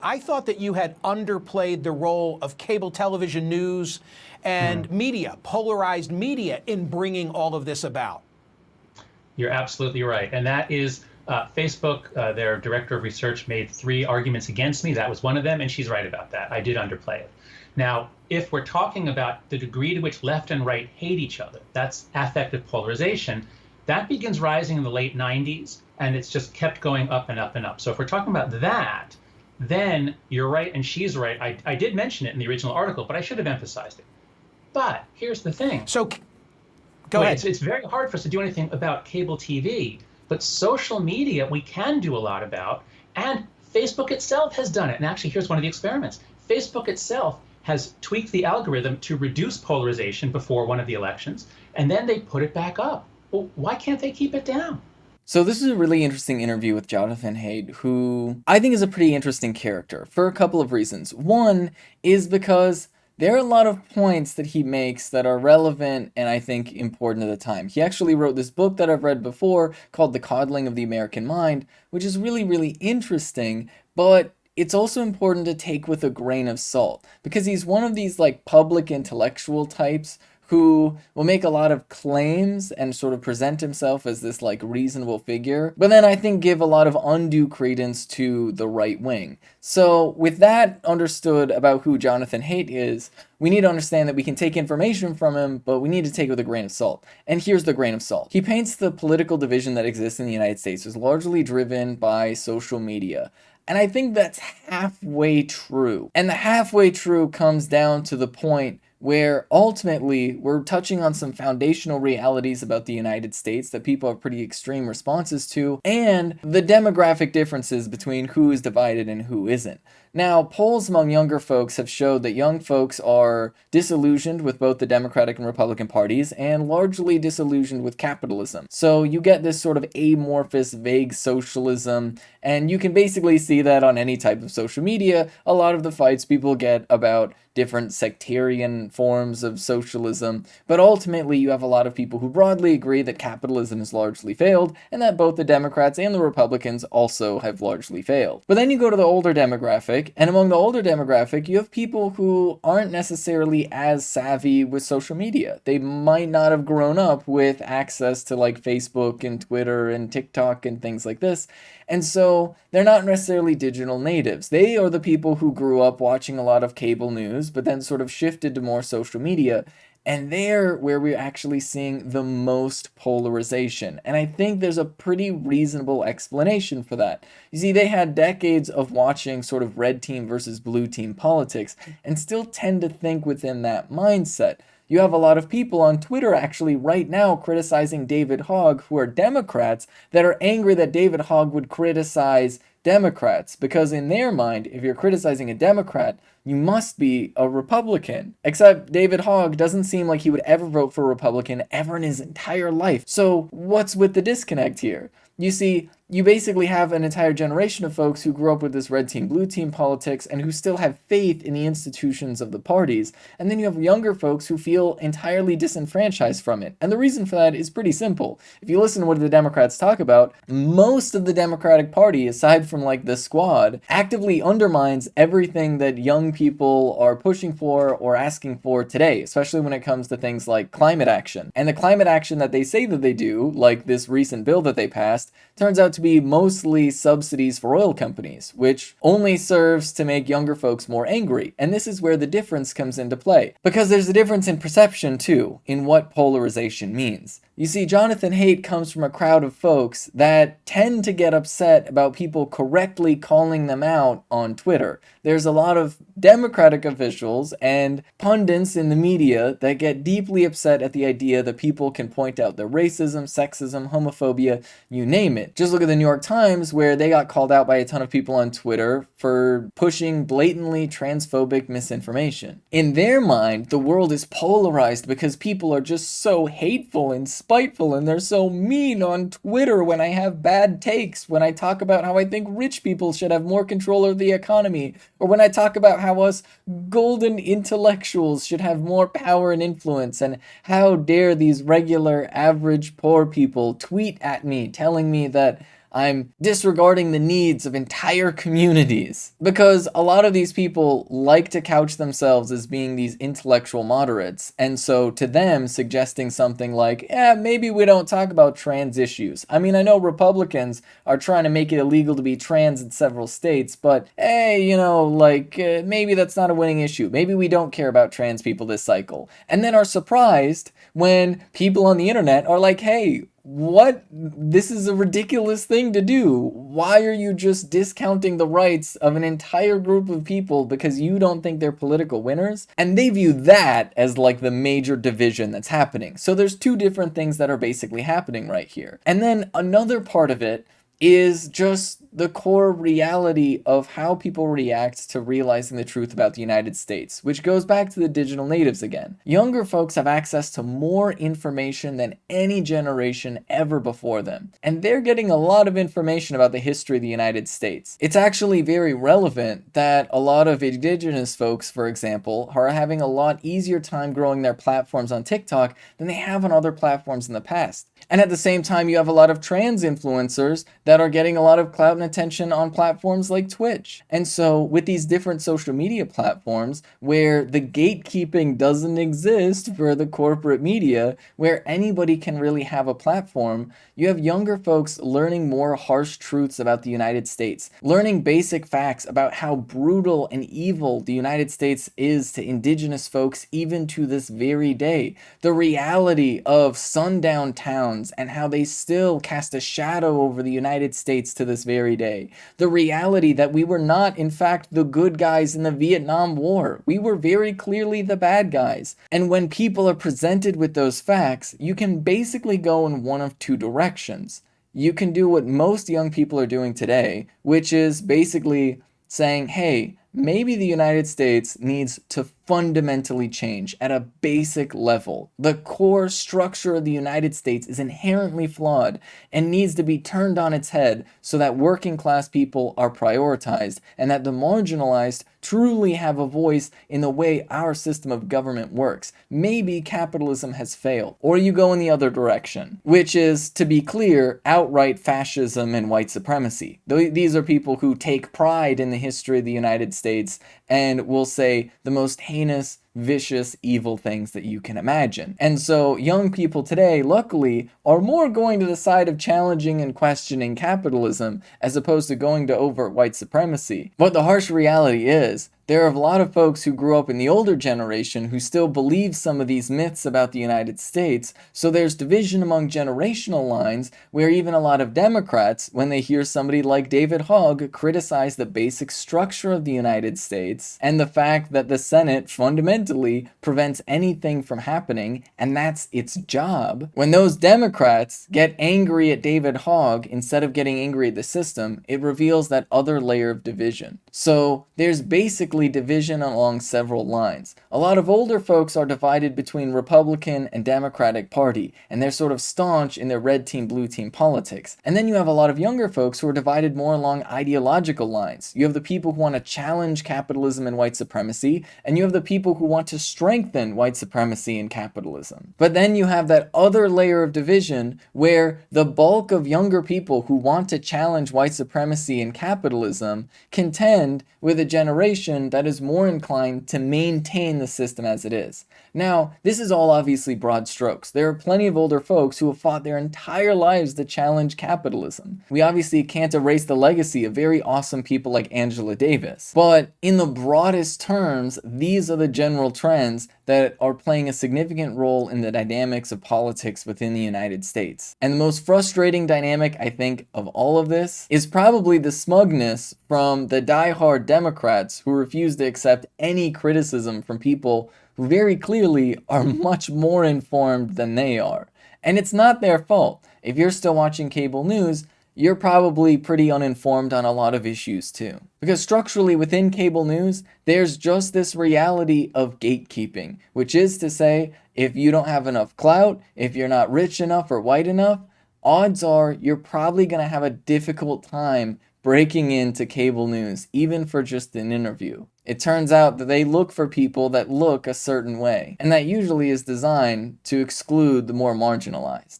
I thought that you had underplayed the role of cable television news and media, polarized media, in bringing all of this about. You're absolutely right. And that is Facebook, their director of research, made 3 arguments against me. That was one of them. And she's right about that. I did underplay it. Now, if we're talking about the degree to which left and right hate each other, that's affective polarization. That begins rising in the late 90s, and it's just kept going up and up and up. So if we're talking about that, then you're right and she's right. I did mention it in the original article, but I should have emphasized it. But here's the thing. So, go ahead. It's very hard for us to do anything about cable TV, but social media we can do a lot about, and Facebook itself has done it. And actually, here's one of the experiments. Facebook itself has tweaked the algorithm to reduce polarization before one of the elections, and then they put it back up. Well, why can't they keep it down? So this is a really interesting interview with Jonathan Haidt, who I think is a pretty interesting character for a couple of reasons. One is because there are a lot of points that he makes that are relevant and I think important at the time. He actually wrote this book that I've read before called The Coddling of the American Mind, which is really, really interesting, but it's also important to take with a grain of salt because he's one of these like public intellectual types who will make a lot of claims and sort of present himself as this like reasonable figure, but then I think give a lot of undue credence to the right wing. So with that understood about who Jonathan Haidt is, we need to understand that we can take information from him, but we need to take it with a grain of salt. And here's the grain of salt. He paints the political division that exists in the United States as largely driven by social media. And I think that's halfway true. And the halfway true comes down to the point where ultimately we're touching on some foundational realities about the United States that people have pretty extreme responses to, and the demographic differences between who is divided and who isn't. Now, polls among younger folks have showed that young folks are disillusioned with both the Democratic and Republican parties and largely disillusioned with capitalism. So you get this sort of amorphous, vague socialism, and you can basically see that on any type of social media. A lot of the fights people get about different sectarian forms of socialism, but ultimately you have a lot of people who broadly agree that capitalism has largely failed and that both the Democrats and the Republicans also have largely failed. But then you go to the older demographic, and among the older demographic, you have people who aren't necessarily as savvy with social media. They might not have grown up with access to like Facebook and Twitter and TikTok and things like this, and so they're not necessarily digital natives. They are the people who grew up watching a lot of cable news, but then sort of shifted to more social media. And they're where we're actually seeing the most polarization. And I think there's a pretty reasonable explanation for that. You see, they had decades of watching sort of red team versus blue team politics and still tend to think within that mindset. You have a lot of people on Twitter actually right now criticizing David Hogg who are Democrats that are angry that David Hogg would criticize Democrats, because in their mind, if you're criticizing a Democrat, you must be a Republican. Except David Hogg doesn't seem like he would ever vote for a Republican ever in his entire life. So what's with the disconnect here? You see, you basically have an entire generation of folks who grew up with this red team, blue team politics and who still have faith in the institutions of the parties. And then you have younger folks who feel entirely disenfranchised from it. And the reason for that is pretty simple. If you listen to what the Democrats talk about, most of the Democratic Party, aside from like the squad, actively undermines everything that young people are pushing for or asking for today, especially when it comes to things like climate action. And the climate action that they say that they do, like this recent bill that they passed, turns out to be mostly subsidies for oil companies, which only serves to make younger folks more angry. And this is where the difference comes into play. Because there's a difference in perception, too, in what polarization means. You see, Jonathan Haidt comes from a crowd of folks that tend to get upset about people correctly calling them out on Twitter. There's a lot of Democratic officials and pundits in the media that get deeply upset at the idea that people can point out their racism, sexism, homophobia, you name it. Just look at the New York Times, where they got called out by a ton of people on Twitter for pushing blatantly transphobic misinformation. In their mind, the world is polarized because people are just so hateful and spiteful, and they're so mean on Twitter when I have bad takes, when I talk about how I think rich people should have more control over the economy, or when I talk about how us golden intellectuals should have more power and influence, and how dare these regular, average, poor people tweet at me telling me that I'm disregarding the needs of entire communities. Because a lot of these people like to couch themselves as being these intellectual moderates. And so to them, suggesting something like, maybe we don't talk about trans issues. I mean, I know Republicans are trying to make it illegal to be trans in several states, but hey, maybe that's not a winning issue. Maybe we don't care about trans people this cycle. And then are surprised when people on the internet are like, hey, what? This is a ridiculous thing to do. Why are you just discounting the rights of an entire group of people because you don't think they're political winners? And they view that as like the major division that's happening. So there's two different things that are basically happening right here. And then another part of it is just the core reality of how people react to realizing the truth about the United States, which goes back to the digital natives again. Younger folks have access to more information than any generation ever before them, and they're getting a lot of information about the history of the United States. It's actually very relevant that a lot of indigenous folks, for example, are having a lot easier time growing their platforms on TikTok than they have on other platforms in the past. And at the same time, you have a lot of trans influencers that are getting a lot of clout and attention on platforms like Twitch. And so with these different social media platforms where the gatekeeping doesn't exist for the corporate media, where anybody can really have a platform, you have younger folks learning more harsh truths about the United States, learning basic facts about how brutal and evil the United States is to indigenous folks even to this very day. The reality of sundown towns and how they still cast a shadow over the United States to this very day. The reality that we were not, in fact, the good guys in the Vietnam War. We were very clearly the bad guys. And when people are presented with those facts, you can basically go in one of two directions. You can do what most young people are doing today, which is basically saying, hey, maybe the United States needs to fundamentally change at a basic level. The core structure of the United States is inherently flawed and needs to be turned on its head so that working class people are prioritized and that the marginalized truly have a voice in the way our system of government works. Maybe capitalism has failed. Or you go in the other direction, which is, to be clear, outright fascism and white supremacy. These are people who take pride in the history of the United States and will say the most heinous, vicious, evil things that you can imagine. And so young people today, luckily, are more going to the side of challenging and questioning capitalism as opposed to going to overt white supremacy. But the harsh reality is, there are a lot of folks who grew up in the older generation who still believe some of these myths about the United States, so there's division among generational lines where even a lot of Democrats, when they hear somebody like David Hogg criticize the basic structure of the United States and the fact that the Senate fundamentally prevents anything from happening, and that's its job, when those Democrats get angry at David Hogg instead of getting angry at the system, it reveals that other layer of division. So there's basically division along several lines. A lot of older folks are divided between Republican and Democratic Party, and they're sort of staunch in their red team, blue team politics. And then you have a lot of younger folks who are divided more along ideological lines. You have the people who want to challenge capitalism and white supremacy, and you have the people who want to strengthen white supremacy and capitalism. But then you have that other layer of division where the bulk of younger people who want to challenge white supremacy and capitalism contend with a generation that is more inclined to maintain the system as it is. Now, this is all obviously broad strokes. There are plenty of older folks who have fought their entire lives to challenge capitalism. We obviously can't erase the legacy of very awesome people like Angela Davis. But in the broadest terms, these are the general trends that are playing a significant role in the dynamics of politics within the United States. And the most frustrating dynamic, I think, of all of this is probably the smugness from the diehard Democrats who refuse to accept any criticism from people who very clearly are much more informed than they are. And it's not their fault. If you're still watching cable news, you're probably pretty uninformed on a lot of issues too. Because structurally within cable news, there's just this reality of gatekeeping, which is to say, if you don't have enough clout, if you're not rich enough or white enough, odds are you're probably going to have a difficult time breaking into cable news, even for just an interview. It turns out that they look for people that look a certain way, and that usually is designed to exclude the more marginalized.